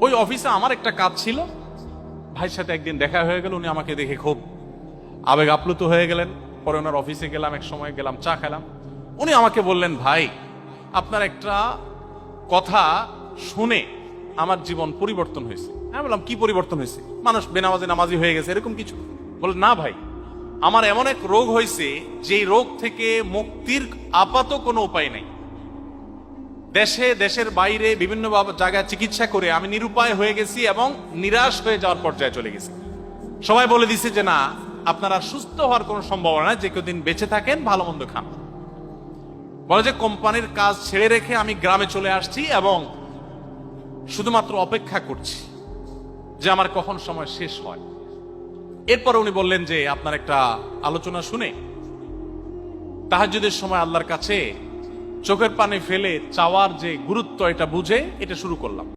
ওই অফিসে আমার একটা কাজ ছিল, ভাইয়ের সাথে একদিন দেখা হয়ে গেল। উনি আমাকে দেখে খুব আবেগ আপ্লুত হয়ে গেলেন। পরে ওনার অফিসে গেলাম, এক সময় গেলাম, চা খেলাম। উনি আমাকে বললেন, ভাই আপনার একটা কথা শুনে আমার জীবন পরিবর্তন হয়েছে। আমি বললাম, কি পরিবর্তন হয়েছে? মানুষ বেনামাজি নামাজি হয়ে গেছে এরকম কিছু? বললেন, না ভাই, আমার এমন এক রোগ হয়েছে যেই রোগ থেকে মুক্তির আপাতত কোনো উপায় নেই। দেশে দেশের বাইরে বিভিন্ন জায়গায় চিকিৎসা করে আমি নিরুপায় হয়ে গেছি এবং নিরাশ হয়ে যাওয়ার পর্যায়ে চলে গেছি। সবাই বলে দিছে যে না, আপনার আর সুস্থ হওয়ার কোনো সম্ভাবনা নাই, যে কদিন বেঁচে থাকেন ভালো মন্দ খান। বলে যে কোম্পানির কাজ ছেড়ে রেখে আমি গ্রামে চলে আসছি এবং শুধুমাত্র অপেক্ষা করছি যে আমার কখন সময় শেষ হয়। এরপর উনি বললেন যে আপনার একটা আলোচনা শুনে তাহাজ্জুদের সময় আল্লাহর কাছে চোখের পানি ফেলে চাওয়ার যে গুরুত্ব, এটা বুঝে এটা শুরু করলাম।